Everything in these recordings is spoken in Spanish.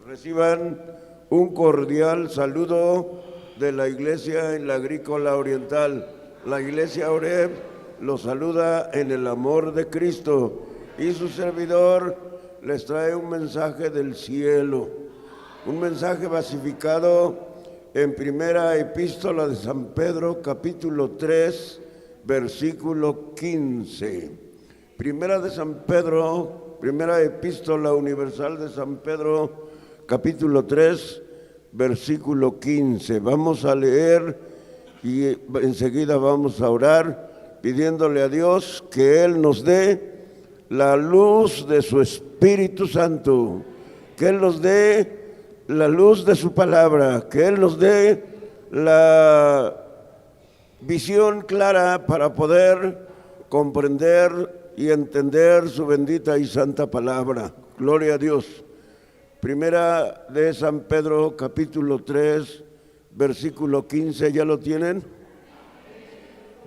Reciban un cordial saludo de la Iglesia en la Agrícola Oriental. La Iglesia Oreb los saluda en el amor de Cristo y su servidor les trae un mensaje del cielo, un mensaje basificado en primera epístola de San Pedro, capítulo 3, versículo 15. Primera de San Pedro, primera epístola universal de San Pedro, capítulo 3, versículo 15. Vamos a leer y enseguida vamos a orar pidiéndole a Dios que Él nos dé la luz de su Espíritu Santo, que Él nos dé la luz de su palabra, que Él nos dé la visión clara para poder comprender y entender su bendita y santa palabra. Gloria a Dios. Primera de San Pedro, capítulo 3, versículo 15, ¿ya lo tienen?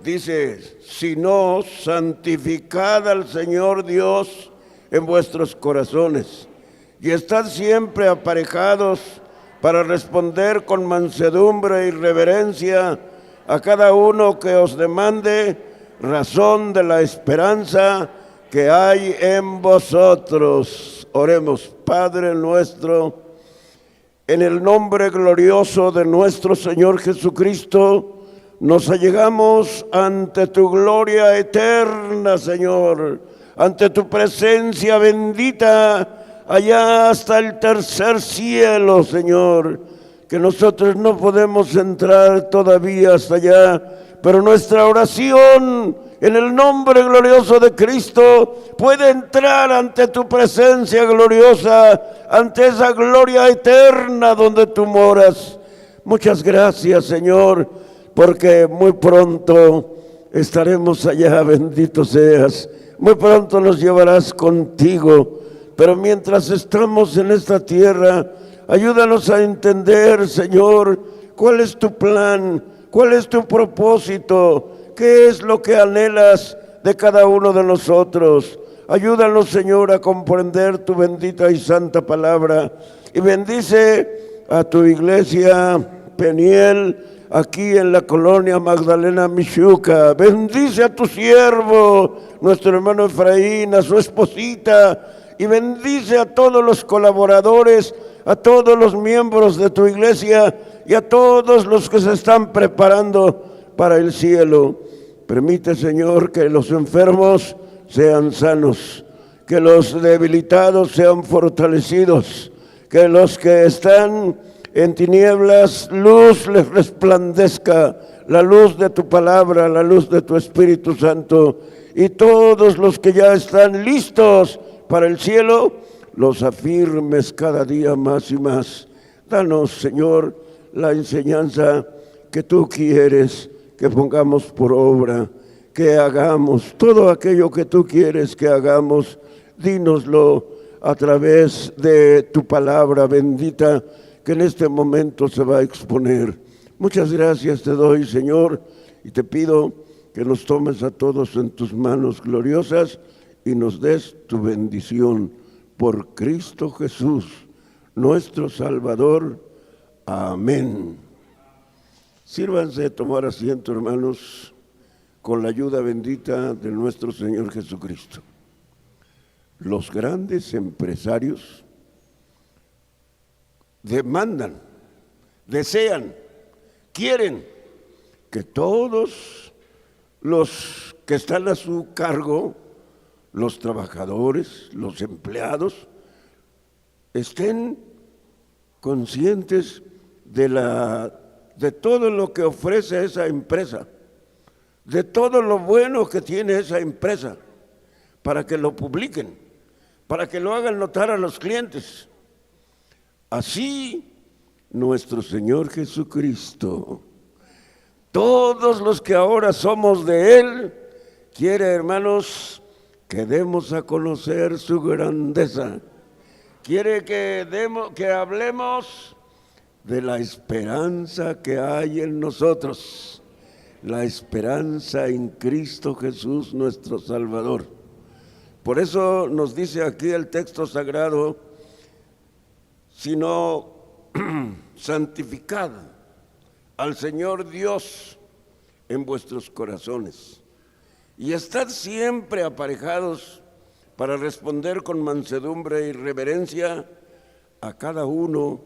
Dice: sino santificad al Señor Dios en vuestros corazones y estad siempre aparejados para responder con mansedumbre y reverencia a cada uno que os demande razón de la esperanza que hay en vosotros. Oremos. Padre nuestro, en el nombre glorioso de nuestro Señor Jesucristo, nos allegamos ante tu gloria eterna, Señor, ante tu presencia bendita, allá hasta el tercer cielo, Señor, que nosotros no podemos entrar todavía hasta allá, pero nuestra oración en el nombre glorioso de Cristo puede entrar ante tu presencia gloriosa, ante esa gloria eterna donde tú moras. Muchas gracias, Señor, porque muy pronto estaremos allá, bendito seas. Muy pronto nos llevarás contigo, pero mientras estamos en esta tierra, ayúdanos a entender, Señor, cuál es tu plan, cuál es tu propósito, qué es lo que anhelas de cada uno de nosotros. Ayúdanos, Señor, a comprender tu bendita y santa palabra, y bendice a tu iglesia Peniel, aquí en la colonia Magdalena Michuca. Bendice a tu siervo, nuestro hermano Efraín, a su esposita, y bendice a todos los colaboradores, a todos los miembros de tu iglesia y a todos los que se están preparando para el cielo. Permite, Señor, que los enfermos sean sanos, que los debilitados sean fortalecidos, que los que están en tinieblas, luz les resplandezca, la luz de tu palabra, la luz de tu Espíritu Santo, y todos los que ya están listos para el cielo, los afirmes cada día más y más. Danos, Señor, la enseñanza que tú quieres que pongamos por obra, que hagamos todo aquello que tú quieres que hagamos. Dínoslo a través de tu palabra bendita, que en este momento se va a exponer. Muchas gracias te doy, Señor, y te pido que nos tomes a todos en tus manos gloriosas y nos des tu bendición por Cristo Jesús, nuestro Salvador. Amén. Sírvanse de tomar asiento, hermanos, con la ayuda bendita de nuestro Señor Jesucristo. Los grandes empresarios demandan, desean, quieren que todos los que están a su cargo, los trabajadores, los empleados, estén conscientes de todo lo que ofrece esa empresa, de todo lo bueno que tiene esa empresa, para que lo publiquen, para que lo hagan notar a los clientes. Así, nuestro Señor Jesucristo, todos los que ahora somos de Él, quiere, hermanos, que demos a conocer su grandeza. Quiere que hablemos de la esperanza que hay en nosotros, la esperanza en Cristo Jesús, nuestro Salvador. Por eso nos dice aquí el texto sagrado: sino santificad al Señor Dios en vuestros corazones y estad siempre aparejados para responder con mansedumbre y reverencia a cada uno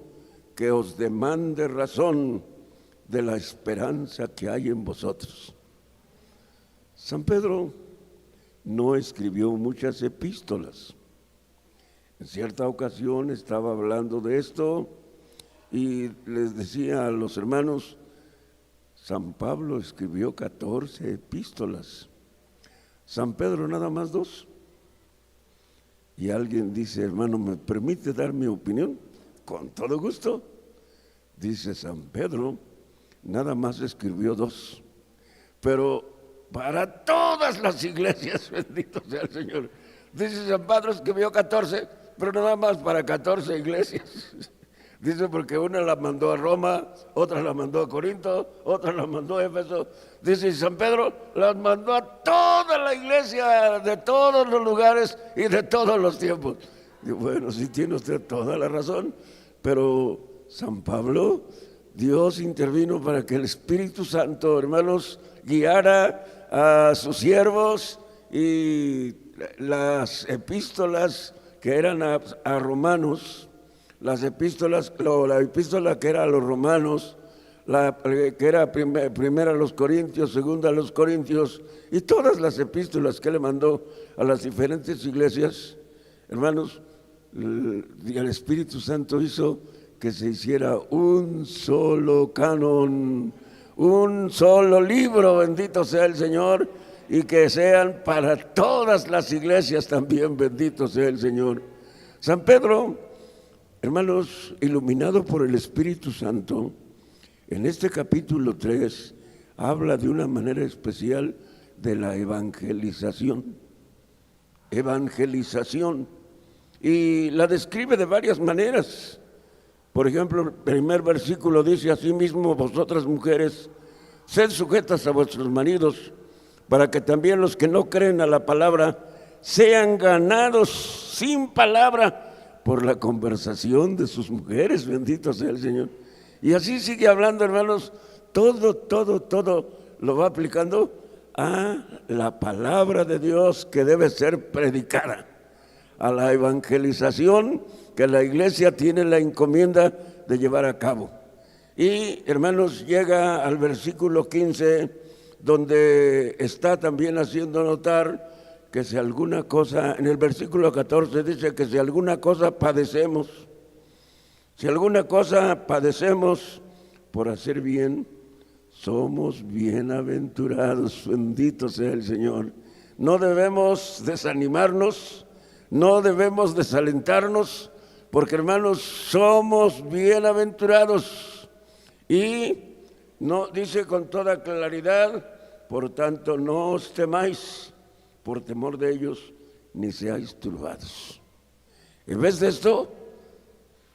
que os demande razón de la esperanza que hay en vosotros. San Pedro no escribió muchas epístolas. En cierta ocasión estaba hablando de esto y les decía a los hermanos, San Pablo escribió 14 epístolas, San Pedro nada más 2. Y alguien dice, hermano, ¿me permite dar mi opinión? Con todo gusto. Dice San Pedro, nada más escribió 2, pero para todas las iglesias, bendito sea el Señor. Dice San Pedro escribió 14, pero nada más para 14 iglesias. Dice porque una la mandó a Roma, otra la mandó a Corinto, otra la mandó a Éfeso. Dice San Pedro las mandó a toda la iglesia de todos los lugares y de todos los tiempos. Y bueno, sí tiene usted toda la razón, pero San Pablo, Dios intervino para que el Espíritu Santo, hermanos, guiara a sus siervos y las epístolas que eran a romanos, las epístolas, la epístola que era a los romanos, la que era primera a los corintios, segunda a los corintios, y todas las epístolas que le mandó a las diferentes iglesias, hermanos, el Espíritu Santo hizo que se hiciera un solo canon, un solo libro, bendito sea el Señor, y que sean para todas las iglesias también, bendito sea el Señor. San Pedro, hermanos, iluminado por el Espíritu Santo, en este capítulo 3 habla de una manera especial de la evangelización. Evangelización. Y la describe de varias maneras. Por ejemplo, el primer versículo dice, asimismo vosotras mujeres, sed sujetas a vuestros maridos, para que también los que no creen a la palabra sean ganados sin palabra por la conversación de sus mujeres, bendito sea el Señor. Y así sigue hablando, hermanos, todo lo va aplicando a la palabra de Dios que debe ser predicada, a la evangelización que la iglesia tiene la encomienda de llevar a cabo. Y, hermanos, llega al versículo 15, donde está también haciendo notar que si alguna cosa, en el versículo 14 dice que si alguna cosa padecemos, por hacer bien, somos bienaventurados, bendito sea el Señor. No debemos desanimarnos, no debemos desalentarnos, porque hermanos, somos bienaventurados. Y no dice con toda claridad, por tanto no os temáis por temor de ellos, ni seáis turbados. En vez de esto,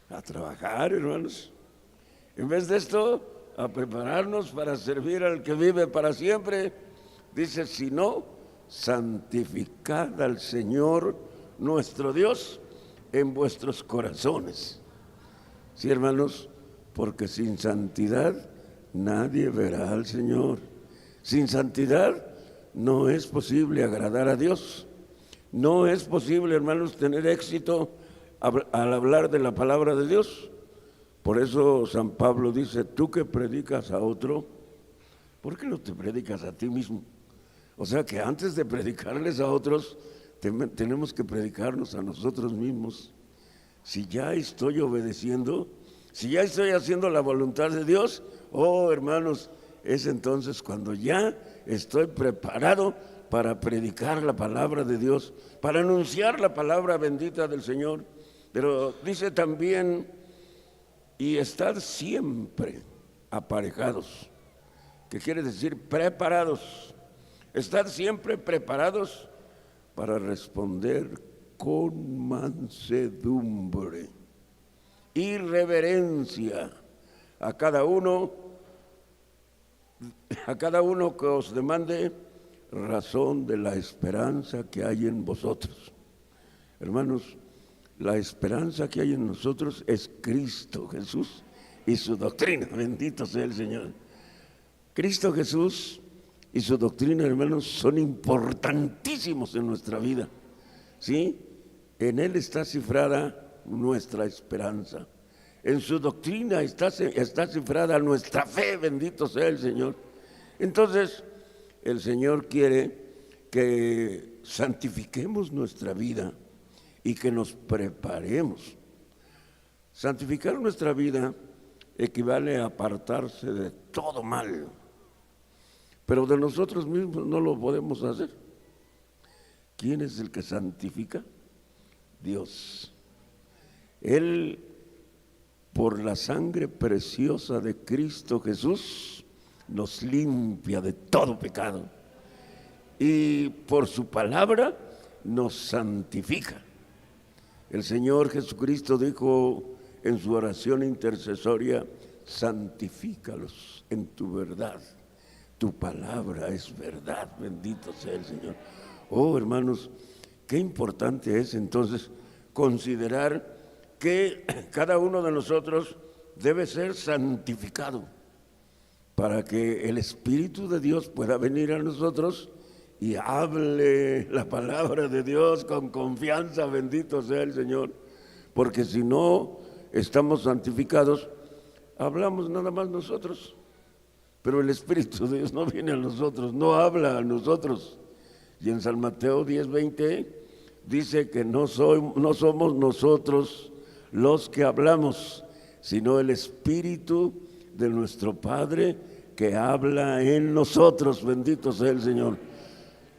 a trabajar, hermanos. En vez de esto, a prepararnos para servir al que vive para siempre. Dice, si no, santificad al Señor nuestro Dios en vuestros corazones. Sí, hermanos, porque sin santidad nadie verá al Señor. Sin santidad no es posible agradar a Dios. No es posible, hermanos, tener éxito al hablar de la palabra de Dios. Por eso San Pablo dice, tú que predicas a otro, ¿por qué no te predicas a ti mismo? O sea que antes de predicarles a otros, tenemos que predicarnos a nosotros mismos. Si ya estoy obedeciendo, si ya estoy haciendo la voluntad de Dios, oh hermanos, es entonces cuando ya estoy preparado para predicar la palabra de Dios, para anunciar la palabra bendita del Señor. Pero dice también, y estad siempre aparejados, que quiere decir preparados. Estad siempre preparados para responder con mansedumbre y reverencia a cada uno que os demande razón de la esperanza que hay en vosotros. Hermanos, La esperanza que hay en nosotros es Cristo Jesús y su doctrina. Bendito sea el Señor. Cristo Jesús y su doctrina, hermanos, son importantísimos en nuestra vida. ¿Sí? En Él está cifrada nuestra esperanza. En su doctrina está cifrada nuestra fe. Bendito sea el Señor. Entonces, el Señor quiere que santifiquemos nuestra vida y que nos preparemos. Santificar nuestra vida equivale a apartarse de todo mal, pero de nosotros mismos no lo podemos hacer. ¿Quién es el que santifica? Dios. Él, por la sangre preciosa de Cristo Jesús, nos limpia de todo pecado y por su palabra nos santifica. El Señor Jesucristo dijo en su oración intercesoria: santifícalos en tu verdad, tu palabra es verdad. Bendito sea el Señor. Oh, hermanos, qué importante es entonces considerar que cada uno de nosotros debe ser santificado para que el Espíritu de Dios pueda venir a nosotros y hable la palabra de Dios con confianza. Bendito sea el Señor, porque si no estamos santificados, hablamos nada más nosotros, pero el Espíritu de Dios no viene a nosotros, no habla a nosotros. Y en San Mateo 10:20 dice que no somos nosotros los que hablamos, sino el Espíritu de nuestro Padre que habla en nosotros. Bendito sea el Señor.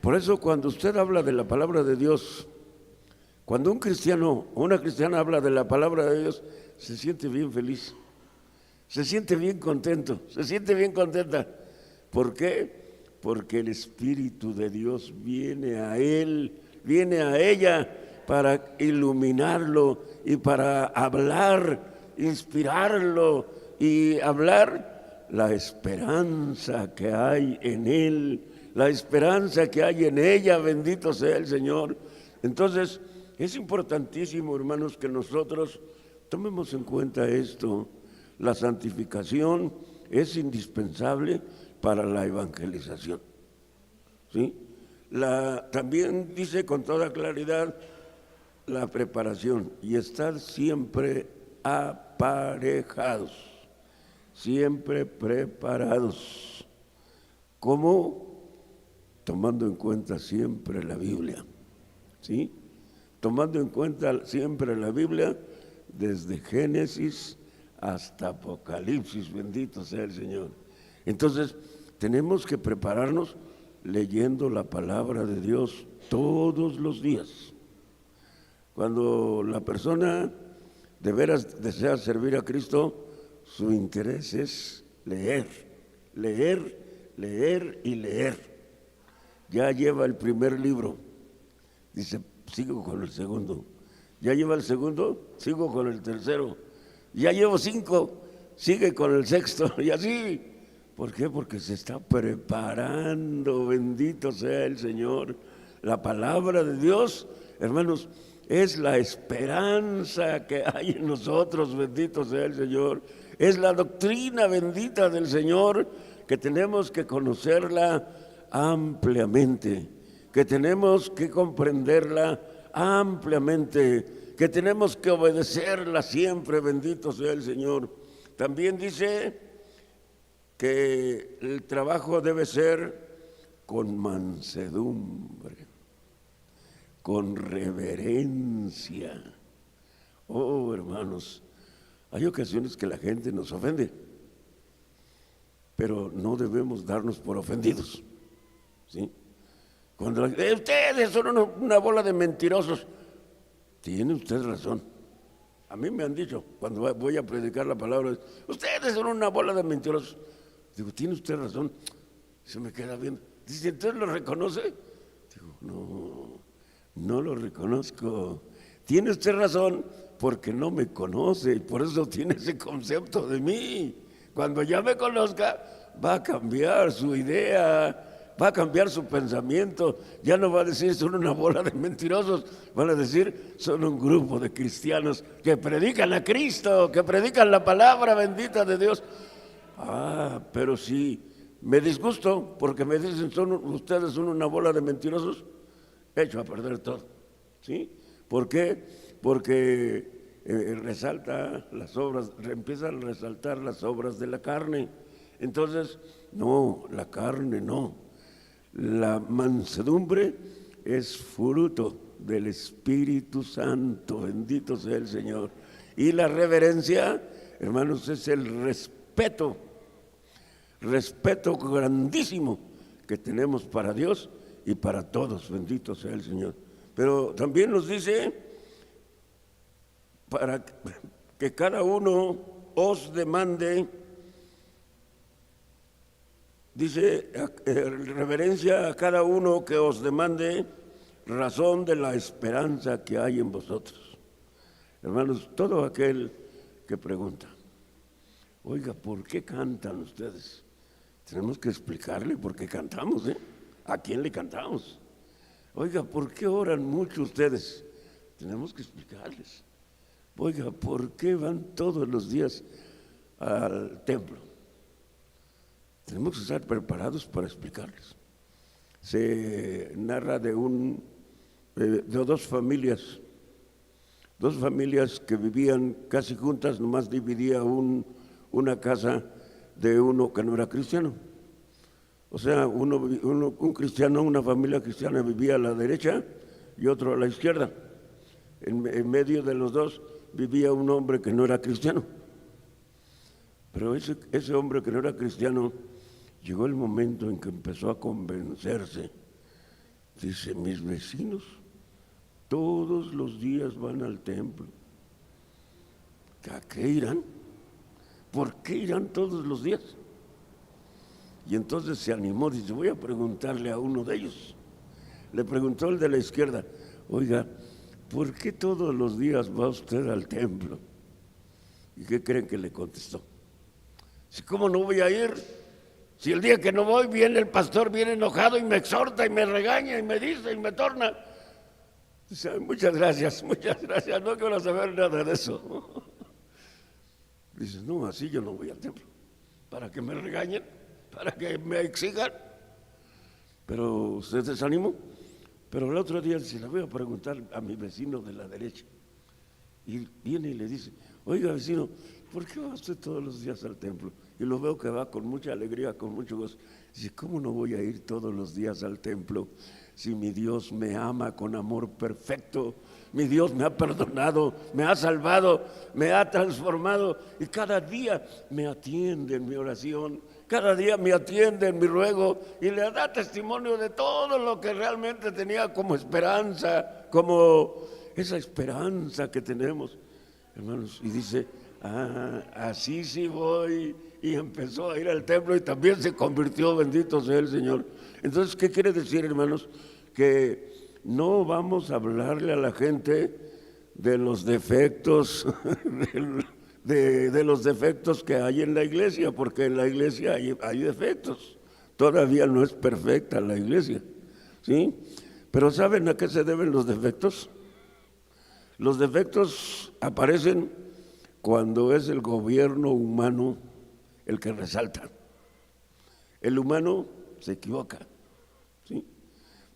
Por eso, cuando usted habla de la palabra de Dios, cuando un cristiano o una cristiana habla de la palabra de Dios, se siente bien feliz, se siente bien contento, se siente bien contenta. ¿Por qué? Porque el Espíritu de Dios viene a él, viene a ella para iluminarlo y para hablar, inspirarlo y hablar la esperanza que hay en él, la esperanza que hay en ella. Bendito sea el Señor. Entonces, es importantísimo, hermanos, que nosotros tomemos en cuenta esto. La santificación es indispensable para la evangelización. ¿Sí? También dice con toda claridad la preparación, y estar siempre aparejados, siempre preparados. ¿Cómo? Tomando en cuenta siempre la Biblia, ¿sí? Tomando en cuenta siempre la Biblia, desde Génesis hasta Apocalipsis. Bendito sea el Señor. Entonces, tenemos que prepararnos leyendo la palabra de Dios todos los días. Cuando la persona de veras desea servir a Cristo, su interés es leer, leer, leer y leer. Ya lleva el primer libro, dice, sigo con el segundo. Ya lleva el segundo, sigo con el tercero. Ya llevo 5, sigue con el sexto, y así. ¿Por qué? Porque se está preparando. Bendito sea el Señor. La palabra de Dios, hermanos, es la esperanza que hay en nosotros. Bendito sea el Señor. Es la doctrina bendita del Señor, que tenemos que conocerla ampliamente, que tenemos que comprenderla ampliamente, que tenemos que obedecerla siempre. Bendito sea el Señor. También dice que el trabajo debe ser con mansedumbre, con reverencia. Oh, hermanos, hay ocasiones que la gente nos ofende, pero no debemos darnos por ofendidos, ¿sí? Cuando ustedes son una bola de mentirosos, tiene usted razón. A mí me han dicho, cuando voy a predicar la palabra, ustedes son una bola de mentirosos. Digo, tiene usted razón. Se me queda viendo. Dice, ¿entonces lo reconoce? Digo, no lo reconozco. Tiene usted razón, porque no me conoce y por eso tiene ese concepto de mí. Cuando ya me conozca, va a cambiar su idea. va a cambiar su pensamiento. Ya no va a decir son una bola de mentirosos, van a decir son un grupo de cristianos que predican a Cristo, que predican la palabra bendita de Dios. Pero si me disgusto porque me dicen ustedes son una bola de mentirosos, echo a perder todo. ¿Sí? ¿Por qué? Porque resalta las obras, empiezan a resaltar las obras de la carne. Entonces, no, la carne no. La mansedumbre es fruto del Espíritu Santo, bendito sea el Señor. Y la reverencia, hermanos, es el respeto grandísimo que tenemos para Dios y para todos, bendito sea el Señor. Pero también nos dice para que cada uno os demande, dice, reverencia a cada uno que os demande razón de la esperanza que hay en vosotros. Hermanos, todo aquel que pregunta, oiga, ¿por qué cantan ustedes? Tenemos que explicarle por qué cantamos, ¿eh? ¿A quién le cantamos? Oiga, ¿por qué oran mucho ustedes? Tenemos que explicarles. Oiga, ¿por qué van todos los días al templo? Tenemos que estar preparados para explicarles. Se narra de dos familias que vivían casi juntas, nomás dividía una casa de uno que no era cristiano. O sea, un cristiano, una familia cristiana vivía a la derecha y otro a la izquierda. En medio de los dos vivía un hombre que no era cristiano. Pero ese hombre que no era cristiano, llegó el momento en que empezó a convencerse. Dice, mis vecinos todos los días van al templo. ¿A qué irán? ¿Por qué irán todos los días? Y entonces se animó, dice, voy a preguntarle a uno de ellos. Le preguntó el de la izquierda, oiga, ¿por qué todos los días va usted al templo? ¿Y qué creen que le contestó? Si, ¿cómo no voy a ir? Si el día que no voy viene el pastor, viene enojado y me exhorta y me regaña y me dice y me torna. Dice, muchas gracias, no quiero saber nada de eso. Dice, no, así yo no voy al templo. ¿Para que me regañen? ¿Para que me exijan? Pero usted se desanimó. Pero el otro día se le voy a preguntar a mi vecino de la derecha. Y viene y le dice, oiga vecino, ¿por qué va usted todos los días al templo? Y lo veo que va con mucha alegría, con mucho gozo. Dice, ¿cómo no voy a ir todos los días al templo si mi Dios me ama con amor perfecto? Mi Dios me ha perdonado, me ha salvado, me ha transformado y cada día me atiende en mi oración, cada día me atiende en mi ruego y le da testimonio de todo lo que realmente tenía como esperanza, como esa esperanza que tenemos, hermanos. Y dice, así sí voy. Y empezó a ir al templo y también se convirtió, bendito sea el Señor. Entonces, ¿qué quiere decir, hermanos? Que no vamos a hablarle a la gente de los defectos, de los defectos que hay en la iglesia, porque en la iglesia hay defectos. Todavía no es perfecta la iglesia, ¿sí? Pero ¿saben a qué se deben los defectos? Los defectos aparecen cuando es el gobierno humano el que resalta. El humano se equivoca, ¿sí?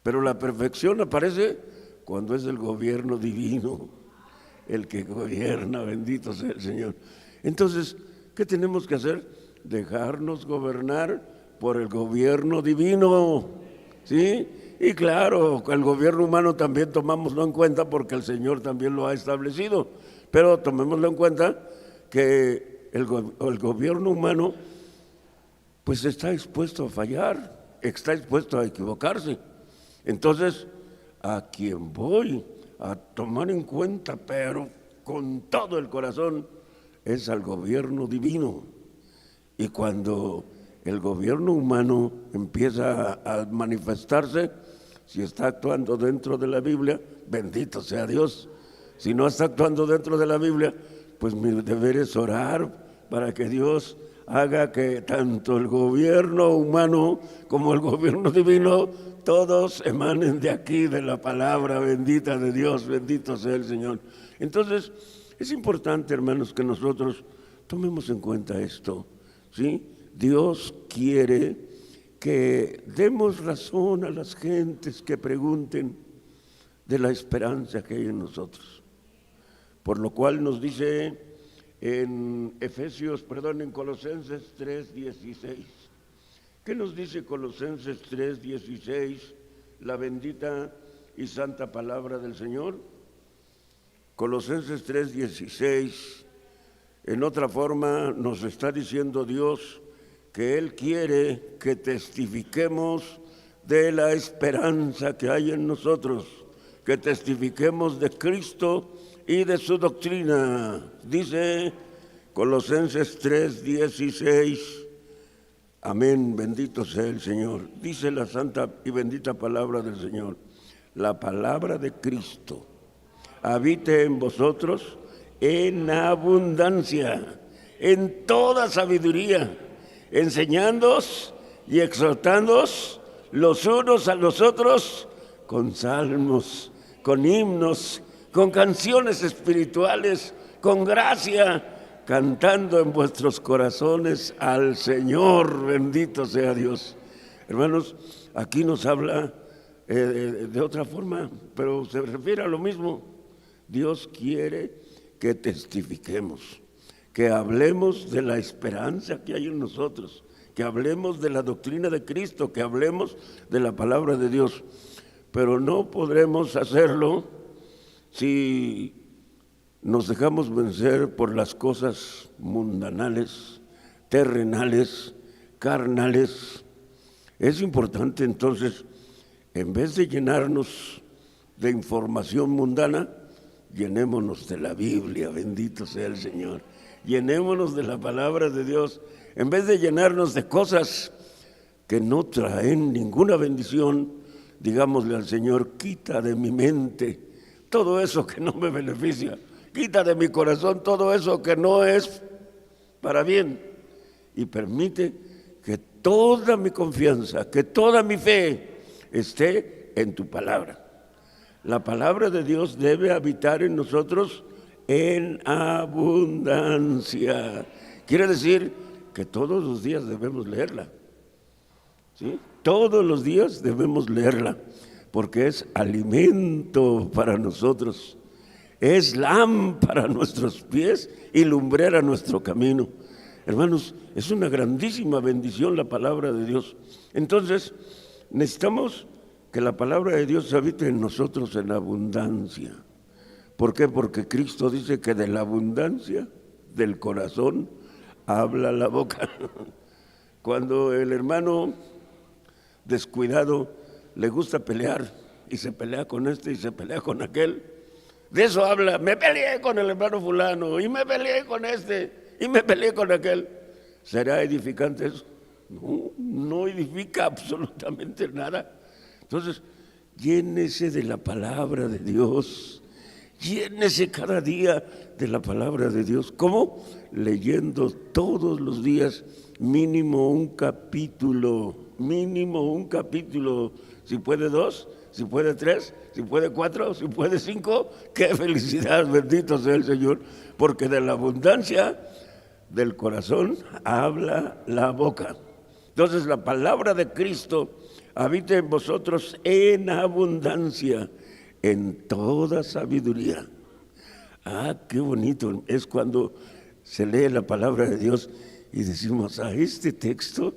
Pero la perfección aparece cuando es el gobierno divino el que gobierna, bendito sea el Señor. Entonces, ¿qué tenemos que hacer? Dejarnos gobernar por el gobierno divino, ¿sí? Y claro, el gobierno humano también tomámoslo en cuenta porque el Señor también lo ha establecido, pero tomémoslo en cuenta que el gobierno humano pues está expuesto a fallar, está expuesto a equivocarse. Entonces, a quien voy a tomar en cuenta, pero con todo el corazón, es al gobierno divino. Y cuando el gobierno humano empieza a manifestarse, si está actuando dentro de la Biblia, bendito sea Dios. Si no está actuando dentro de la Biblia, pues mi deber es orar para que Dios haga que tanto el gobierno humano como el gobierno divino, todos emanen de aquí, de la palabra bendita de Dios, bendito sea el Señor. Entonces, es importante, hermanos, que nosotros tomemos en cuenta esto, ¿sí? Dios quiere que demos razón a las gentes que pregunten de la esperanza que hay en nosotros. Por lo cual nos dice en Colosenses 3:16. ¿Qué nos dice Colosenses 3:16, la bendita y santa palabra del Señor? Colosenses 3:16, en otra forma nos está diciendo Dios que Él quiere que testifiquemos de la esperanza que hay en nosotros, que testifiquemos de Cristo y de su doctrina. Dice Colosenses 3:16, amén, bendito sea el Señor. Dice la santa y bendita palabra del Señor: la palabra de Cristo habite en vosotros en abundancia, en toda sabiduría, enseñándoos y exhortándoos los unos a los otros con salmos, con himnos, con canciones espirituales, con gracia, cantando en vuestros corazones al Señor, bendito sea Dios. Hermanos, aquí nos habla de otra forma, pero se refiere a lo mismo. Dios quiere que testifiquemos, que hablemos de la esperanza que hay en nosotros, que hablemos de la doctrina de Cristo, que hablemos de la palabra de Dios. Pero no podremos hacerlo si nos dejamos vencer por las cosas mundanales, terrenales, carnales. Es importante entonces, en vez de llenarnos de información mundana, llenémonos de la Biblia, bendito sea el Señor. Llenémonos de la palabra de Dios, en vez de llenarnos de cosas que no traen ninguna bendición. Digámosle al Señor: quita de mi mente todo eso que no me beneficia, quita de mi corazón todo eso que no es para bien, y permite que toda mi confianza, que toda mi fe esté en tu palabra. La palabra de Dios debe habitar en nosotros en abundancia. Quiere decir que todos los días debemos leerla, ¿sí? Todos los días debemos leerla, porque es alimento para nosotros, es lámpara a nuestros pies y lumbrera a nuestro camino. Hermanos, es una grandísima bendición la palabra de Dios. Entonces, necesitamos que la palabra de Dios habite en nosotros en abundancia. ¿Por qué? Porque Cristo dice que de la abundancia del corazón habla la boca. Cuando el hermano descuidado le gusta pelear y se pelea con este y se pelea con aquel, de eso habla: me peleé con el hermano fulano y me peleé con este y me peleé con aquel. ¿Será edificante eso? No, no edifica absolutamente nada. Entonces, llénese de la palabra de Dios, llénese cada día de la palabra de Dios. ¿Cómo? Leyendo todos los días mínimo un capítulo, si puede 2, si puede 3, si puede 4, si puede 5, ¡qué felicidad! Bendito sea el Señor, porque de la abundancia del corazón habla la boca. Entonces, la palabra de Cristo habite en vosotros en abundancia, en toda sabiduría. Ah, qué bonito es cuando se lee la palabra de Dios y decimos: a este texto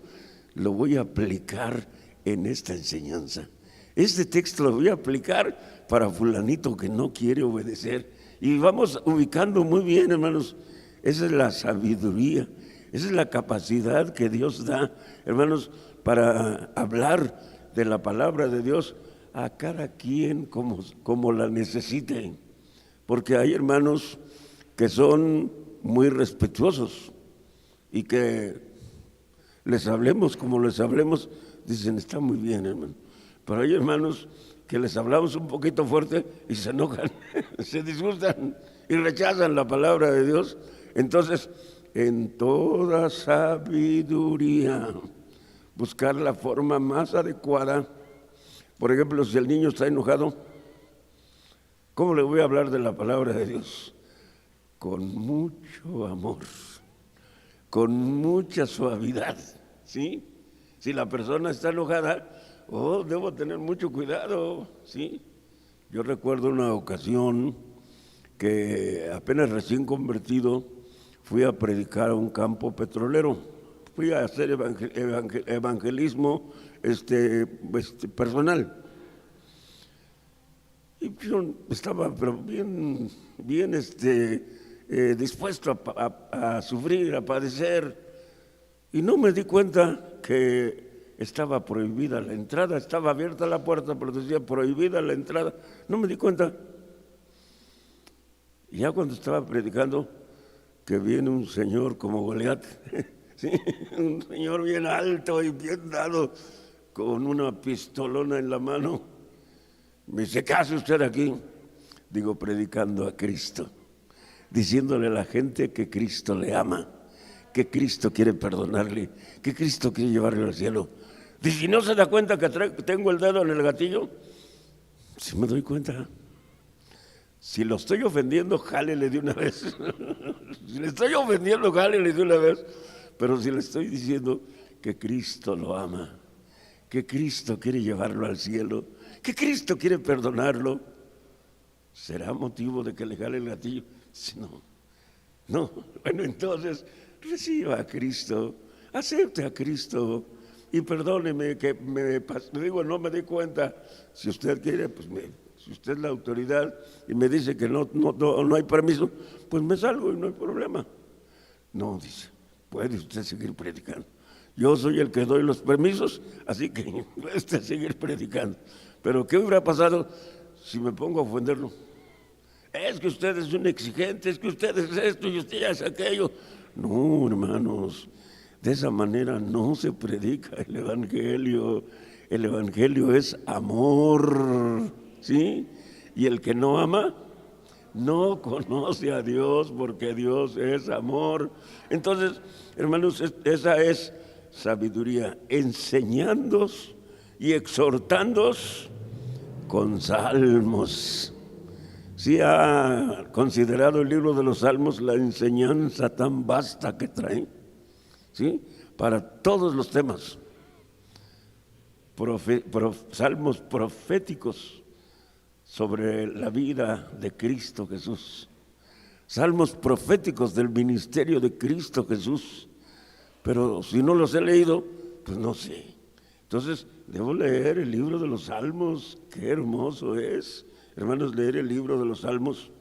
lo voy a aplicar en esta enseñanza. Este texto lo voy a aplicar para fulanito que no quiere obedecer. Y vamos ubicando muy bien, hermanos. Esa es la sabiduría, esa es la capacidad que Dios da, hermanos, para hablar de la palabra de Dios a cada quien como la necesite. Porque hay hermanos que son muy respetuosos y que les hablemos como les hablemos, dicen: está muy bien, hermano. Pero hay hermanos que les hablamos un poquito fuerte y se enojan, se disgustan y rechazan la palabra de Dios. Entonces, en toda sabiduría. Buscar la forma más adecuada. Por ejemplo, si el niño está enojado, ¿cómo le voy a hablar de la palabra de Dios? Con mucho amor, con mucha suavidad, ¿sí? Si la persona está enojada, debo tener mucho cuidado, ¿sí? Yo recuerdo una ocasión que apenas recién convertido fui a predicar a un campo petrolero. Fui a hacer evangelismo personal. Y yo estaba pero bien dispuesto a sufrir, a padecer. Y no me di cuenta que estaba prohibida la entrada. Estaba abierta la puerta, pero decía prohibida la entrada. No me di cuenta. Y ya cuando estaba predicando, que viene un señor como Goliat, ¿sí? Un señor bien alto y bien dado, con una pistolona en la mano. Me dice, ¿qué hace usted aquí? Digo, predicando a Cristo, diciéndole a la gente que Cristo le ama, que Cristo quiere perdonarle, que Cristo quiere llevarle al cielo. Dice, ¿y no se da cuenta que tengo el dedo en el gatillo? Sí me doy cuenta. Si lo estoy ofendiendo, jálele de una vez. Si le estoy ofendiendo, jálele de una vez. Pero si le estoy diciendo que Cristo lo ama, que Cristo quiere llevarlo al cielo, que Cristo quiere perdonarlo, ¿será motivo de que le jale el gatillo? Si no. Bueno, entonces reciba a Cristo, acepte a Cristo y perdóneme que no me di cuenta. Si usted quiere, pues si usted es la autoridad y me dice que no hay permiso, pues me salgo y no hay problema. No, dice, puede usted seguir predicando. Yo soy el que doy los permisos, así que puede usted seguir predicando. Pero ¿qué hubiera pasado si me pongo a ofenderlo? Es que usted es un exigente, es que usted es esto y usted es aquello. No, hermanos, de esa manera no se predica el Evangelio. El Evangelio es amor, ¿sí? Y el que no ama no conoce a Dios, porque Dios es amor. Entonces, hermanos, esa es sabiduría, enseñándoos y exhortándoos con salmos. ¿Sí ha considerado el libro de los Salmos la enseñanza tan vasta que trae? ¿Sí? Para todos los temas. Salmos proféticos sobre la vida de Cristo Jesús. Salmos proféticos del ministerio de Cristo Jesús. Pero si no los he leído, pues no sé. Entonces, debo leer el libro de los Salmos. Qué hermoso es, hermanos, leer el libro de los Salmos.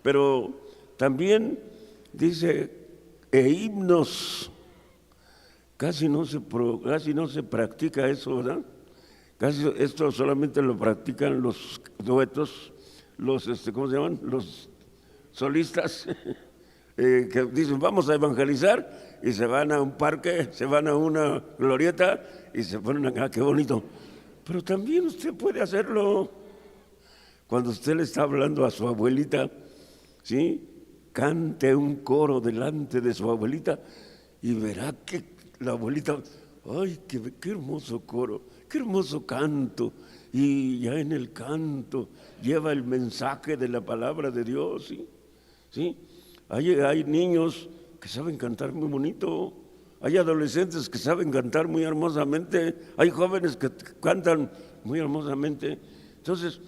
Pero también dice, himnos. Casi no se practica eso, ¿verdad? Casi esto solamente lo practican los duetos, los, ¿cómo se llaman? Los solistas, que dicen, vamos a evangelizar, y se van a un parque, se van a una glorieta, y se ponen acá, qué bonito. Pero también usted puede hacerlo cuando usted le está hablando a su abuelita, ¿sí? Cante un coro delante de su abuelita, y verá que la abuelita, ¡ay, qué hermoso coro! ¡Qué hermoso canto! Y ya en el canto lleva el mensaje de la palabra de Dios, ¿sí? ¿Sí? Hay niños que saben cantar muy bonito, hay adolescentes que saben cantar muy hermosamente, hay jóvenes que cantan muy hermosamente. Entonces,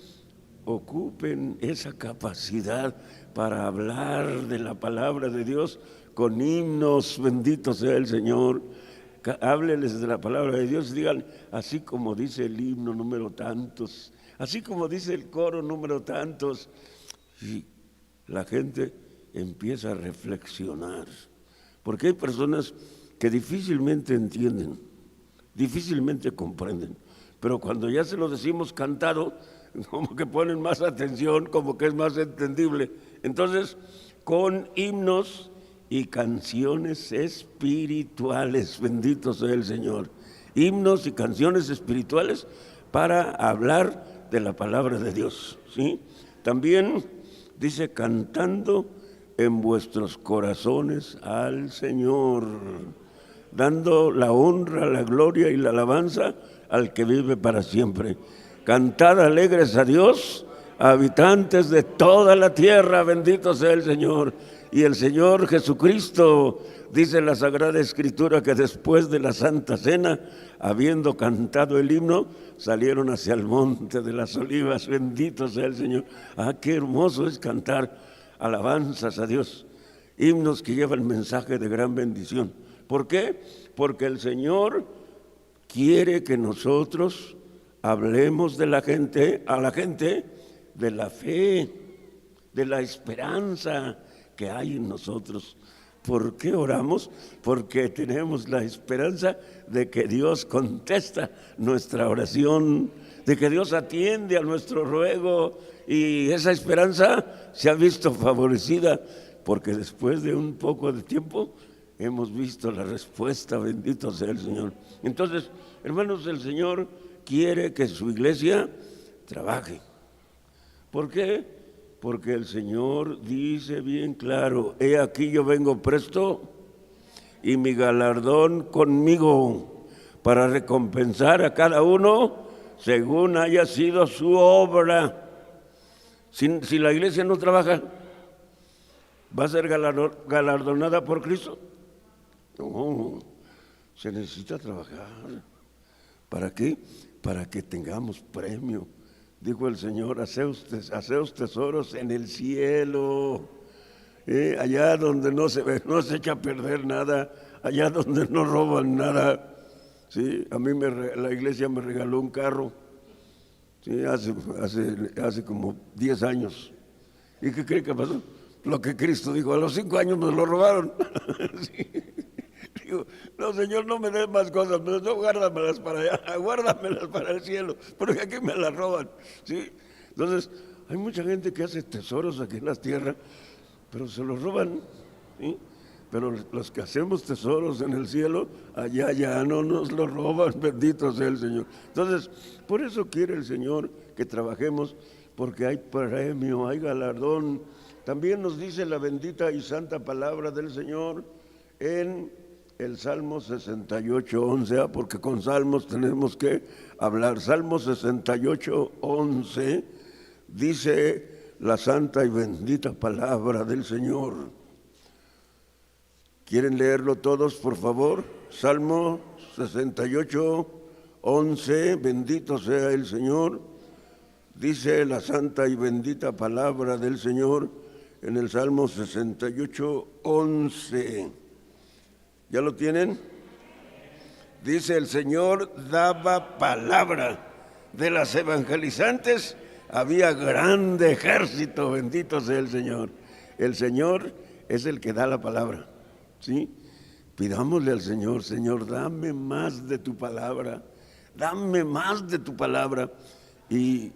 ocupen esa capacidad para hablar de la palabra de Dios con himnos, bendito sea el Señor. Hábleles de la palabra de Dios, digan, así como dice el himno número tantos, así como dice el coro número tantos, y la gente empieza a reflexionar, porque hay personas que difícilmente entienden, difícilmente comprenden, pero cuando ya se lo decimos cantado, como que ponen más atención, como que es más entendible. Entonces, con himnos y canciones espirituales, bendito sea el Señor. Himnos y canciones espirituales para hablar de la palabra de Dios, ¿sí? También dice cantando en vuestros corazones al Señor, dando la honra, la gloria y la alabanza al que vive para siempre. Cantad alegres a Dios, habitantes de toda la tierra, bendito sea el Señor. Y el Señor Jesucristo, dice la Sagrada Escritura, que después de la Santa Cena, habiendo cantado el himno, salieron hacia el monte de las Olivas. Bendito sea el Señor. Ah, qué hermoso es cantar alabanzas a Dios, himnos que llevan mensaje de gran bendición. ¿Por qué? Porque el Señor quiere que nosotros hablemos de la gente, a la gente, de la fe, de la esperanza que hay en nosotros. ¿Por qué oramos? Porque tenemos la esperanza de que Dios contesta nuestra oración, de que Dios atiende a nuestro ruego, y esa esperanza se ha visto favorecida porque después de un poco de tiempo hemos visto la respuesta, bendito sea el Señor. Entonces, hermanos, el Señor quiere que su iglesia trabaje. ¿Por qué? Porque el Señor dice bien claro: he aquí yo vengo presto y mi galardón conmigo para recompensar a cada uno según haya sido su obra. Si la iglesia no trabaja, ¿va a ser galardonada por Cristo? No, se necesita trabajar. ¿Para qué? Para que tengamos premio. Dijo el Señor: haceos tesoros en el cielo, allá donde no se echa a perder nada, allá donde no roban nada. Sí, a mí la iglesia me regaló un carro, sí, hace como 10 años. ¿Y qué cree que pasó? Lo que Cristo dijo: a los 5 años nos lo robaron. Sí. Digo: no, Señor, no me des más cosas, pero no, guárdamelas para allá, guárdamelas para el cielo, porque aquí me las roban. ¿Sí? Entonces, hay mucha gente que hace tesoros aquí en la tierra, pero se los roban. ¿Sí? Pero los que hacemos tesoros en el cielo, allá ya no nos los roban, bendito sea el Señor. Entonces, por eso quiere el Señor que trabajemos, porque hay premio, hay galardón. También nos dice la bendita y santa palabra del Señor en el Salmo 68:11, porque con salmos tenemos que hablar. Salmo 68:11 dice la santa y bendita palabra del Señor. ¿Quieren leerlo todos, por favor? Salmo 68:11, bendito sea el Señor. Dice la santa y bendita palabra del Señor en el Salmo 68:11. ¿Ya lo tienen? Dice: el Señor daba palabra. De las evangelizantes había grande ejército, bendito sea el Señor. El Señor es el que da la palabra, ¿sí? Pidámosle al Señor: Señor, dame más de tu palabra, dame más de tu palabra. Y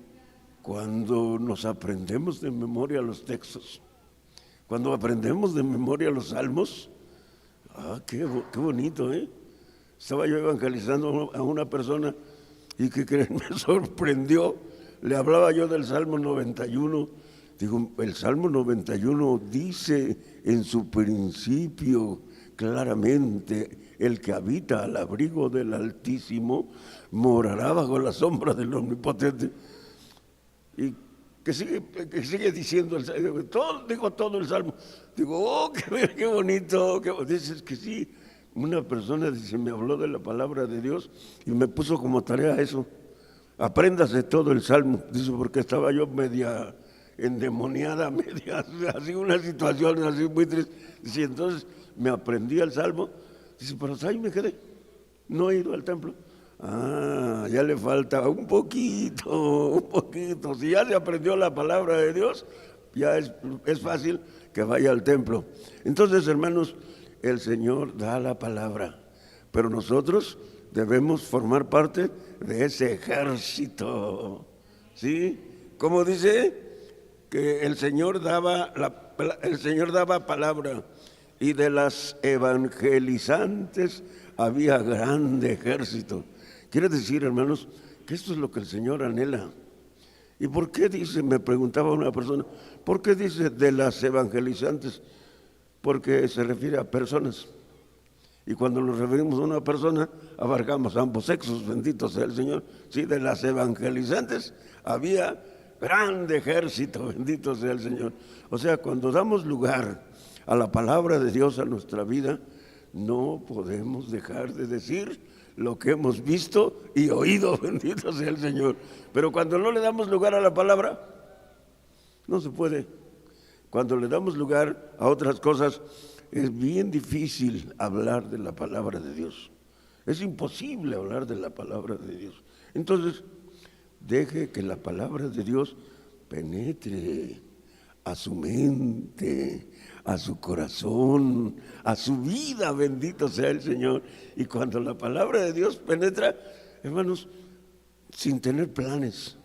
cuando nos aprendemos de memoria los textos, cuando aprendemos de memoria los salmos, qué bonito, ¿eh? Estaba yo evangelizando a una persona y ¿qué creen? Me sorprendió. Le hablaba yo del Salmo 91. Digo: el Salmo 91 dice en su principio claramente: el que habita al abrigo del Altísimo morará bajo la sombra del Omnipotente. Y que sigue diciendo todo el Salmo. Digo: qué bonito. Dices que sí. Una persona me habló de la palabra de Dios y me puso como tarea eso: apréndase todo el Salmo. Dice: porque estaba yo media endemoniada, media así, una situación así muy triste. Dice: entonces me aprendí el Salmo. Dice: pero ahí me quedé, no he ido al templo. Ya le falta un poquito. Si ya se aprendió la palabra de Dios, ya es fácil que vaya al templo. Entonces, hermanos, el Señor da la palabra, pero nosotros debemos formar parte de ese ejército, ¿sí? Como dice que el Señor daba palabra, y de las evangelizantes había grande ejército. Quiere decir, hermanos, que esto es lo que el Señor anhela. ¿Y por qué dice, me preguntaba una persona, por qué dice de las evangelizantes? Porque se refiere a personas. Y cuando nos referimos a una persona, abarcamos ambos sexos, bendito sea el Señor. Sí, de las evangelizantes había grande ejército, bendito sea el Señor. O sea, cuando damos lugar a la palabra de Dios a nuestra vida, no podemos dejar de decir lo que hemos visto y oído, bendito sea el Señor. Pero cuando no le damos lugar a la palabra, no se puede. Cuando le damos lugar a otras cosas, es bien difícil hablar de la palabra de Dios. Es imposible hablar de la palabra de Dios. Entonces, deje que la palabra de Dios penetre a su mente, a su corazón, a su vida, bendito sea el Señor. Y cuando la palabra de Dios penetra, hermanos, sin tener planes,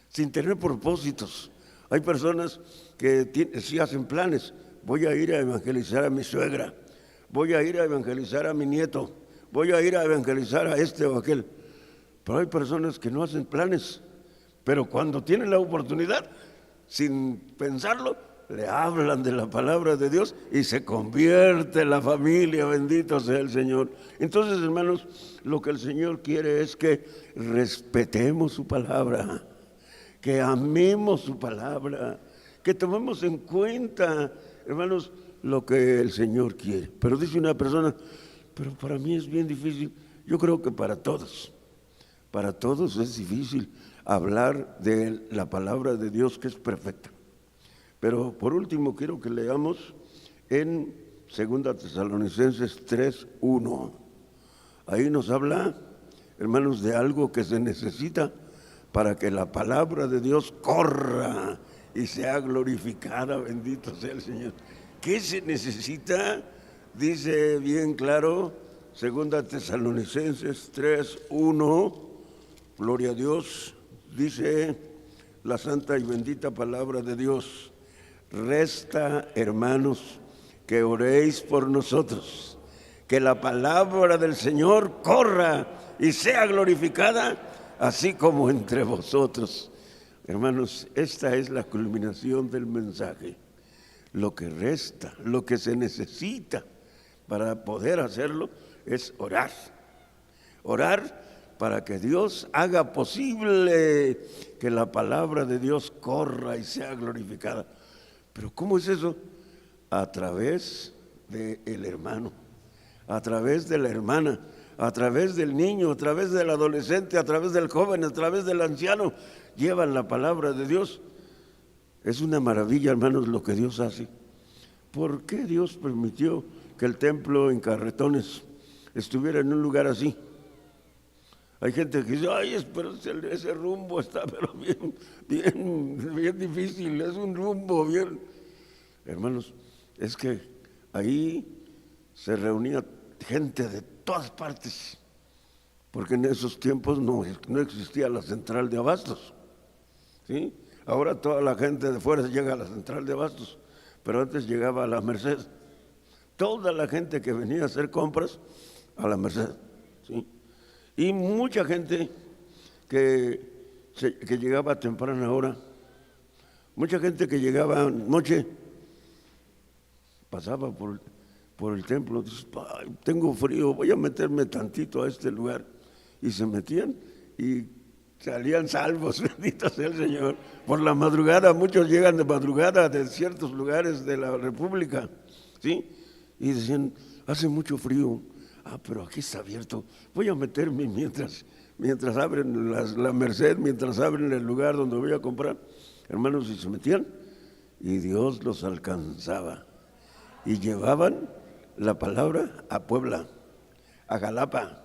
sin tener propósitos. Hay personas que sí hacen planes. Voy a ir a evangelizar a mi suegra, voy a ir a evangelizar a mi nieto, voy a ir a evangelizar a este o aquel. Pero hay personas que no hacen planes, pero cuando tienen la oportunidad, sin pensarlo, le hablan de la palabra de Dios y se convierte la familia, bendito sea el Señor. Entonces, hermanos, lo que el Señor quiere es que respetemos su palabra, que amemos su palabra, que tomemos en cuenta, hermanos, lo que el Señor quiere. Pero dice una persona, pero para mí es bien difícil. Yo creo que para todos es difícil hablar de la palabra de Dios, que es perfecta. Pero por último quiero que leamos en 2 Tesalonicenses 3:1. Ahí nos habla, hermanos, de algo que se necesita para que la palabra de Dios corra y sea glorificada, bendito sea el Señor. ¿Qué se necesita? Dice bien claro, 2 Tesalonicenses 3:1, gloria a Dios, dice la santa y bendita palabra de Dios: resta, hermanos, que oréis por nosotros, que la palabra del Señor corra y sea glorificada, así como entre vosotros. Hermanos, esta es la culminación del mensaje. Lo que resta, lo que se necesita para poder hacerlo es orar. Orar para que Dios haga posible que la palabra de Dios corra y sea glorificada. Pero ¿cómo es eso? A través del hermano, a través de la hermana, a través del niño, a través del adolescente, a través del joven, a través del anciano, llevan la palabra de Dios. Es una maravilla, hermanos, lo que Dios hace. ¿Por qué Dios permitió que el templo en Carretones estuviera en un lugar así? Hay gente que dice, ay, pero ese rumbo está pero bien difícil, es un rumbo bien. Hermanos, es que ahí se reunía gente de todas partes, porque en esos tiempos no existía la central de abastos, ¿sí? Ahora toda la gente de fuera llega a la central de abastos, pero antes llegaba a la Merced. Toda la gente que venía a hacer compras a la Merced, ¿sí? Y mucha gente que llegaba a temprana hora, mucha gente que llegaba noche, pasaba por el templo, dice, tengo frío, voy a meterme tantito a este lugar. Y se metían y salían salvos, bendito sea el Señor. Por la madrugada, muchos llegan de madrugada de ciertos lugares de la República, ¿sí? Y decían, hace mucho frío. Pero aquí está abierto, voy a meterme mientras abren la Merced, mientras abren el lugar donde voy a comprar. Hermanos, y se metían y Dios los alcanzaba y llevaban la palabra a Puebla, a Jalapa,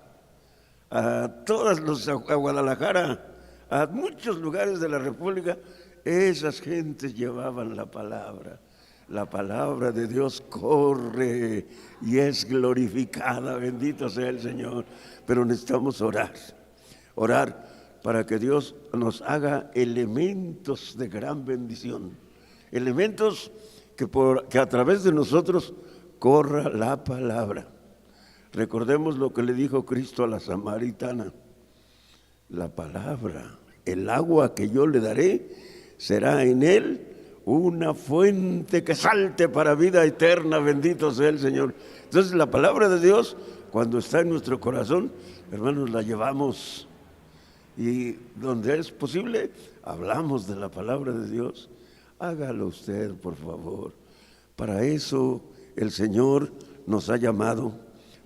a a Guadalajara, a muchos lugares de la República. Esas gentes llevaban la palabra. La palabra de Dios corre y es glorificada, bendito sea el Señor. Pero necesitamos orar para que Dios nos haga elementos de gran bendición, elementos que a través de nosotros corra la palabra. Recordemos lo que le dijo Cristo a la samaritana: la palabra el agua que yo le daré será en él una fuente que salte para vida eterna, bendito sea el Señor. Entonces la palabra de Dios, cuando está en nuestro corazón, hermanos, la llevamos, y donde es posible, hablamos de la palabra de Dios. Hágalo usted, por favor. Para eso el Señor nos ha llamado,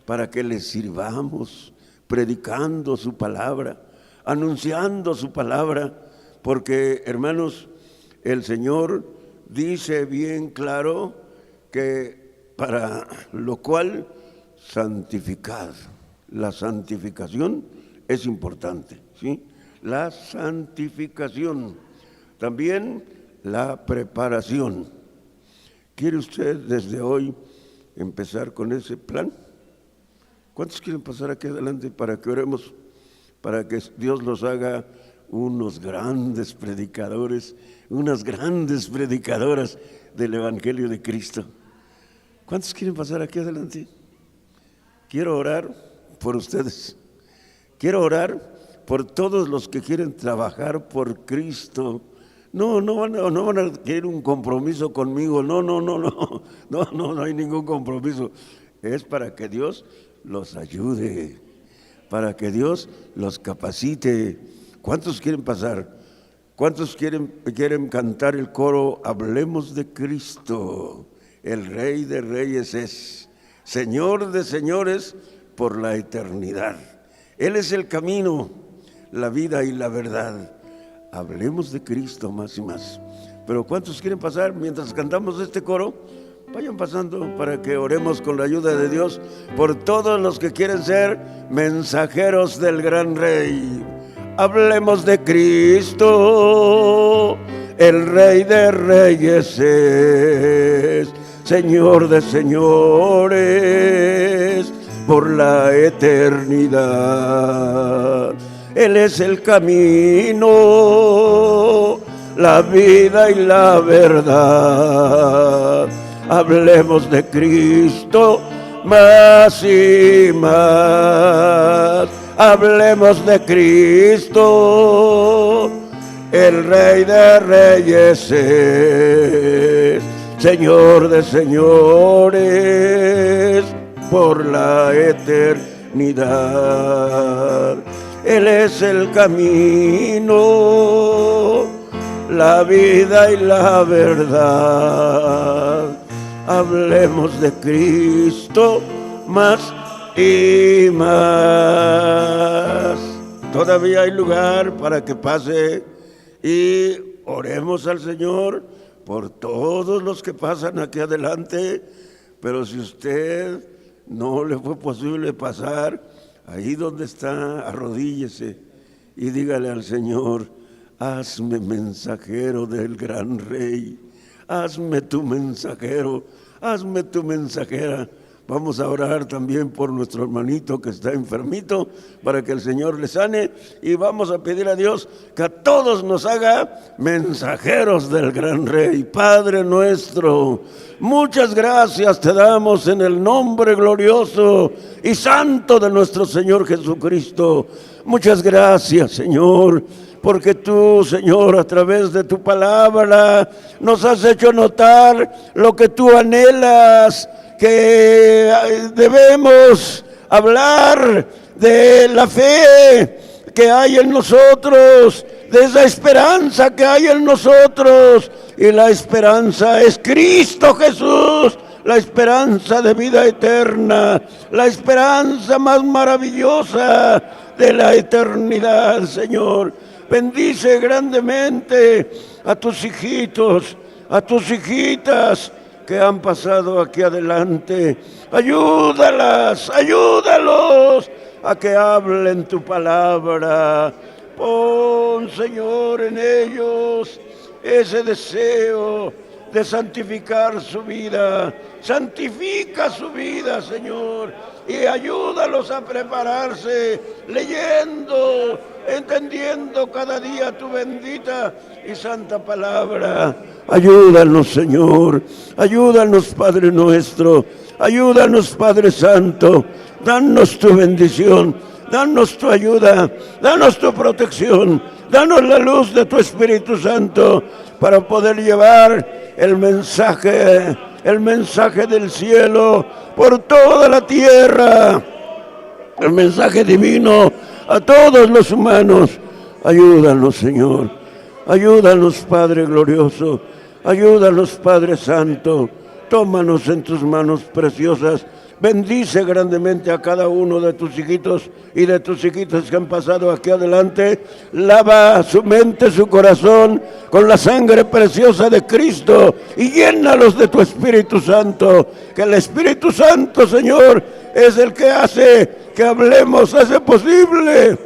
para que le sirvamos, predicando su palabra, anunciando su palabra, porque, hermanos, el Señor dice bien claro que para lo cual santificad. La santificación es importante, ¿sí? La santificación. También la preparación. ¿Quiere usted desde hoy empezar con ese plan? ¿Cuántos quieren pasar aquí adelante para que oremos? Para que Dios los haga unos grandes predicadores, unas grandes predicadoras del Evangelio de Cristo. ¿Cuántos quieren pasar aquí adelante? Quiero orar por ustedes. Quiero orar por todos los que quieren trabajar por Cristo. No van a querer un compromiso conmigo. No hay ningún compromiso. Es para que Dios los ayude, para que Dios los capacite. ¿Cuántos quieren pasar? ¿Cuántos quieren cantar el coro? Hablemos de Cristo, el Rey de Reyes es, Señor de señores por la eternidad. Él es el camino, la vida y la verdad. Hablemos de Cristo más y más. Pero ¿cuántos quieren pasar mientras cantamos este coro? Vayan pasando para que oremos con la ayuda de Dios por todos los que quieren ser mensajeros del gran Rey. Hablemos de Cristo, el Rey de Reyes es, Señor de señores por la eternidad. Él es el camino, la vida y la verdad. Hablemos de Cristo más y más. Hablemos de Cristo, el Rey de Reyes es, Señor de señores por la eternidad. Él es el camino, la vida y la verdad. Hablemos de Cristo más y más. Todavía hay lugar para que pase y oremos al Señor por todos los que pasan aquí adelante. Pero si usted no le fue posible pasar, ahí donde está, arrodíllese y dígale al Señor: hazme mensajero del gran Rey, hazme tu mensajero, hazme tu mensajera. Vamos a orar también por nuestro hermanito que está enfermito, para que el Señor le sane, y vamos a pedir a Dios que a todos nos haga mensajeros del gran Rey. Padre nuestro, muchas gracias te damos en el nombre glorioso y santo de nuestro Señor Jesucristo. Muchas gracias, Señor, porque tú, Señor, a través de tu palabra nos has hecho notar lo que tú anhelas, que debemos hablar de la fe que hay en nosotros, de esa esperanza que hay en nosotros, y la esperanza es Cristo Jesús, la esperanza de vida eterna, la esperanza más maravillosa de la eternidad, Señor. Bendice grandemente a tus hijitos, a tus hijitas que han pasado aquí adelante. Ayúdalas, ayúdalos a que hablen tu palabra. Pon, Señor, en ellos ese deseo de santificar su vida. Santifica su vida, Señor, y ayúdalos a prepararse, leyendo, entendiendo cada día tu bendita y santa palabra. Ayúdanos, Señor, ayúdanos, Padre nuestro, ayúdanos, Padre Santo, danos tu bendición, danos tu ayuda, danos tu protección. Danos la luz de tu Espíritu Santo para poder llevar el mensaje del cielo por toda la tierra, el mensaje divino a todos los humanos. Ayúdanos, Señor. Ayúdanos, Padre glorioso. Ayúdanos, Padre santo. Tómanos en tus manos preciosas. Bendice grandemente a cada uno de tus hijitos y de tus hijitas que han pasado aquí adelante. Lava su mente, su corazón con la sangre preciosa de Cristo y llénalos de tu Espíritu Santo. Que el Espíritu Santo, Señor, es el que hace que hablemos, hace posible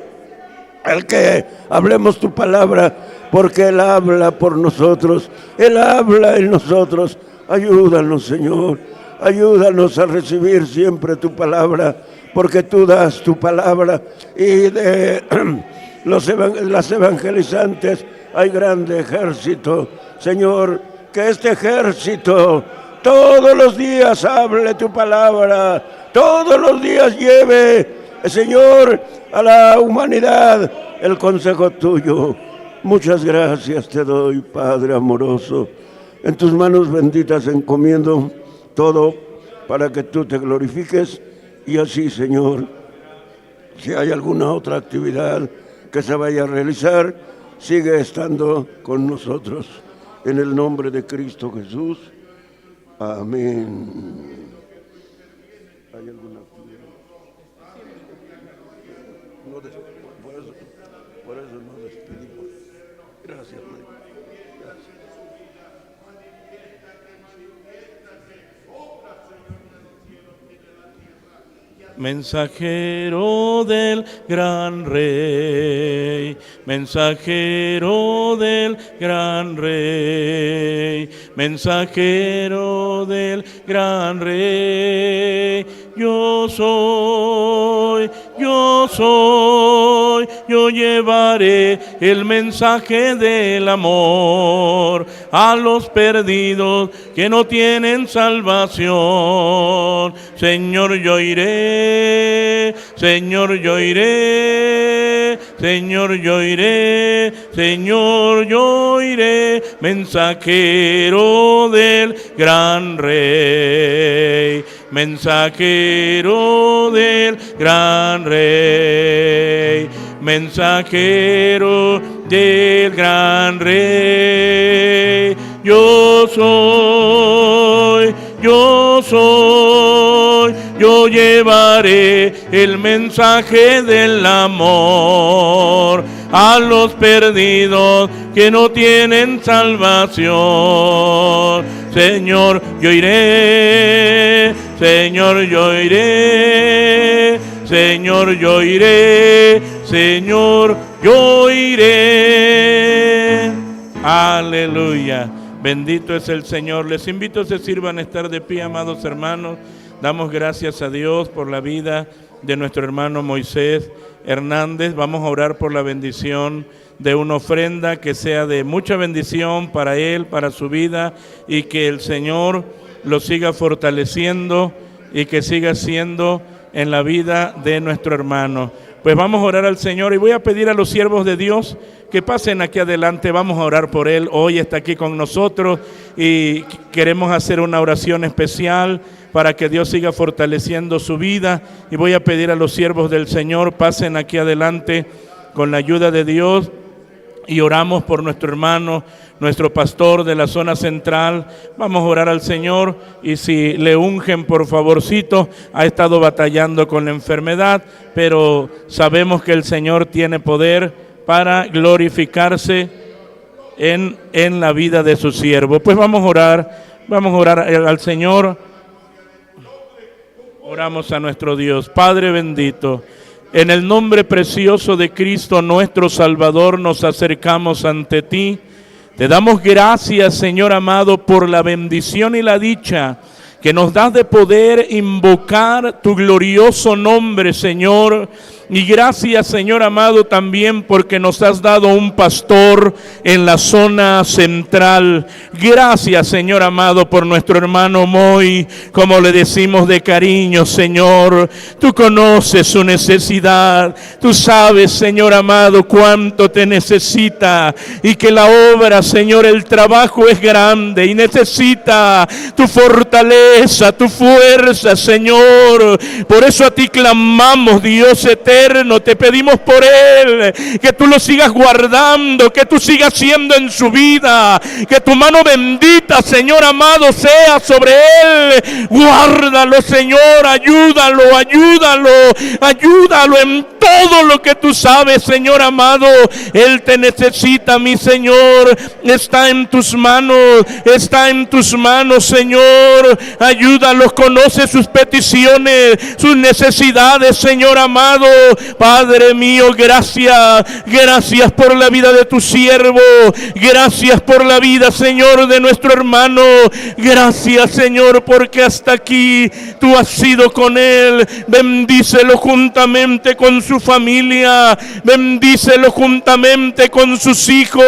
el que hablemos tu palabra, porque Él habla por nosotros, Él habla en nosotros. Ayúdanos, Señor. Ayúdanos a recibir siempre tu palabra, porque tú das tu palabra y de las evangelizantes hay grande ejército. Señor, que este ejército todos los días hable tu palabra, todos los días lleve, Señor, a la humanidad el consejo tuyo. Muchas gracias te doy, Padre amoroso. En tus manos benditas encomiendo todo para que tú te glorifiques y así, Señor, si hay alguna otra actividad que se vaya a realizar, sigue estando con nosotros. En el nombre de Cristo Jesús. Amén. ¿Hay alguna actividad? Por eso nos despedimos. Gracias, María. Mensajero del gran rey, mensajero del gran rey, mensajero del gran rey, yo soy, yo llevaré el mensaje del amor a los perdidos que no tienen salvación. Señor, yo iré, Señor, yo iré, Señor, yo iré, Señor, yo iré, mensajero del gran rey, mensajero del gran rey, mensajero del gran rey, yo soy, yo llevaré el mensaje del amor a los perdidos que no tienen salvación. Señor, yo iré, Señor, yo iré, Señor, yo iré, Señor, yo iré. Aleluya. Bendito es el Señor. Les invito a que se sirvan a estar de pie, amados hermanos. Damos gracias a Dios por la vida de nuestro hermano Moisés Hernández. Vamos a orar por la bendición de una ofrenda que sea de mucha bendición para él, para su vida, y que el Señor lo siga fortaleciendo y que siga siendo en la vida de nuestro hermano. Pues vamos a orar al Señor y voy a pedir a los siervos de Dios que pasen aquí adelante. Vamos a orar por él. Hoy está aquí con nosotros y queremos hacer una oración especial para que Dios siga fortaleciendo su vida. Y voy a pedir a los siervos del Señor, pasen aquí adelante con la ayuda de Dios y oramos por nuestro hermano, nuestro pastor de la zona central. Vamos a orar al Señor y si le ungen, por favorcito, ha estado batallando con la enfermedad, pero sabemos que el Señor tiene poder para glorificarse en la vida de su siervo. Pues vamos a orar al Señor. Oramos a nuestro Dios. Padre bendito, en el nombre precioso de Cristo nuestro Salvador nos acercamos ante ti. Te damos gracias, Señor amado, por la bendición y la dicha que nos das de poder invocar tu glorioso nombre, Señor, Y gracias, Señor amado, también porque nos has dado un pastor en la zona central. Gracias, Señor amado, por nuestro hermano Moy, como le decimos de cariño, Señor. Tú conoces su necesidad. Tú sabes, Señor amado, cuánto te necesita, y que la obra, Señor, el trabajo es grande y necesita tu fortaleza, tu fuerza, Señor. Por eso a ti clamamos, Dios eterno, te pedimos por él, que tú lo sigas guardando, que tú sigas siendo en su vida, que tu mano bendita, Señor amado, sea sobre él. Guárdalo, Señor, ayúdalo en todo lo que tú sabes, Señor amado. Él te necesita, mi Señor. Está en tus manos, Señor. Ayúdalo, conoce sus peticiones, sus necesidades, Señor amado. Padre mío, gracias por la vida de tu siervo. Gracias por la vida, Señor, de nuestro hermano. Gracias, Señor, porque hasta aquí tú has sido con él. Bendícelo juntamente con su familia. Bendícelo juntamente con sus hijos,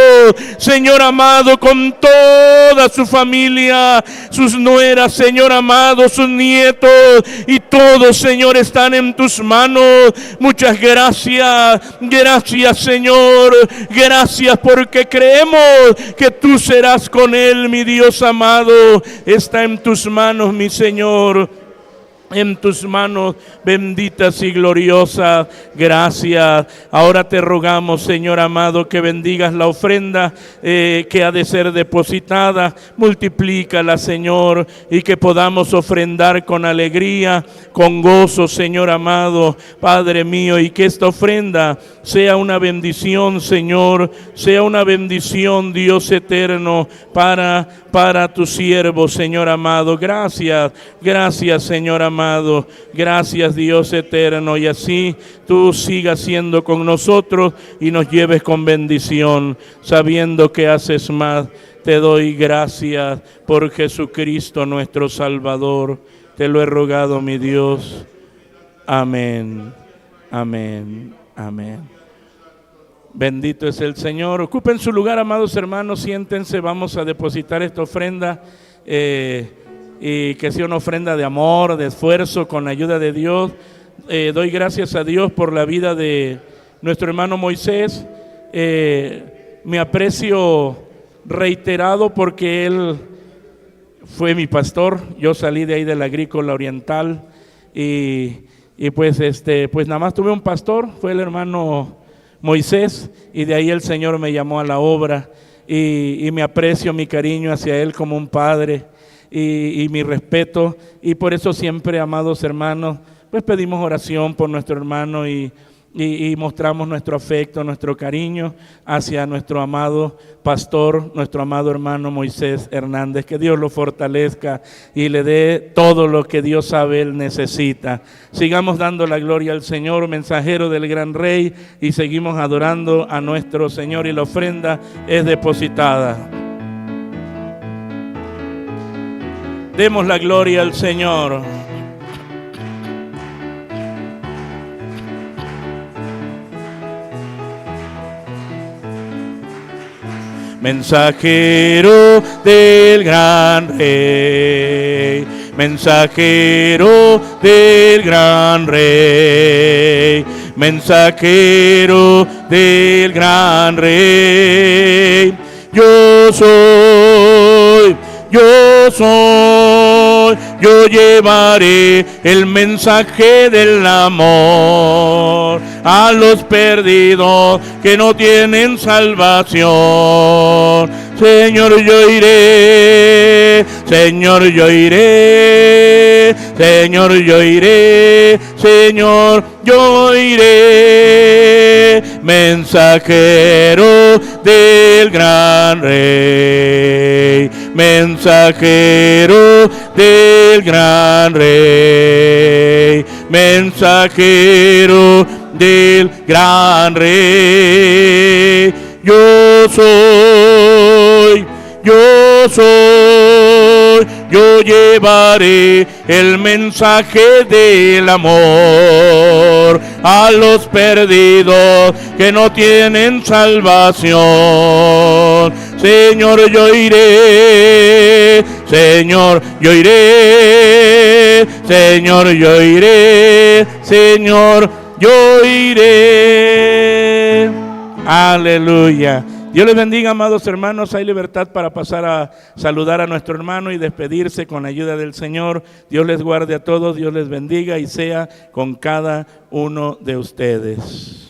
Señor amado, con toda su familia, sus nueras, Señor amado, sus nietos, y todos, Señor, están en tus manos. Muchas gracias, Señor. Gracias porque creemos que tú serás con él, mi Dios amado. Está en tus manos, mi Señor. En tus manos benditas y gloriosas. Gracias. Ahora te rogamos, Señor amado, que bendigas la ofrenda que ha de ser depositada. Multiplícala, Señor, y que podamos ofrendar con alegría, con gozo, Señor amado, Padre mío, y que esta ofrenda sea una bendición, Señor, sea una bendición, Dios eterno, para tu siervo, Señor amado. Gracias, Señor amado. Gracias, Dios eterno, y así tú sigas siendo con nosotros y nos lleves con bendición, sabiendo que haces más. Te doy gracias por Jesucristo nuestro Salvador. Te lo he rogado, mi Dios. Amén, amén, amén. Bendito es el Señor. Ocupen su lugar, amados hermanos, siéntense. Vamos a depositar esta ofrenda, y que sea una ofrenda de amor, de esfuerzo, con la ayuda de Dios. Doy gracias a Dios por la vida de nuestro hermano Moisés. Me aprecio reiterado porque él fue mi pastor. Yo salí de ahí de la Agrícola Oriental y pues nada más tuve un pastor, fue el hermano Moisés, y de ahí el Señor me llamó a la obra, y me aprecio mi cariño hacia él como un padre. Y mi respeto, y por eso siempre, amados hermanos, pues pedimos oración por nuestro hermano y mostramos nuestro afecto, nuestro cariño hacia nuestro amado pastor, nuestro amado hermano Moisés Hernández. Que Dios lo fortalezca y le dé todo lo que Dios sabe él necesita. Sigamos dando la gloria al Señor, mensajero del gran Rey, y seguimos adorando a nuestro Señor, y la ofrenda es depositada. Demos la gloria al Señor. Mensajero del gran Rey, mensajero del gran Rey, mensajero del gran Rey. Yo soy, yo llevaré el mensaje del amor a los perdidos que no tienen salvación. Señor, yo iré, Señor, yo iré, Señor, yo iré, Señor, yo iré, mensajero del gran Rey, mensajero del gran Rey, mensajero del gran Rey. Yo soy, yo llevaré el mensaje del amor a los perdidos que no tienen salvación. Señor, yo iré, Señor, yo iré, Señor, yo iré, Señor, yo iré. Aleluya. Dios les bendiga, amados hermanos. Hay libertad para pasar a saludar a nuestro hermano y despedirse con la ayuda del Señor. Dios les guarde a todos, Dios les bendiga y sea con cada uno de ustedes.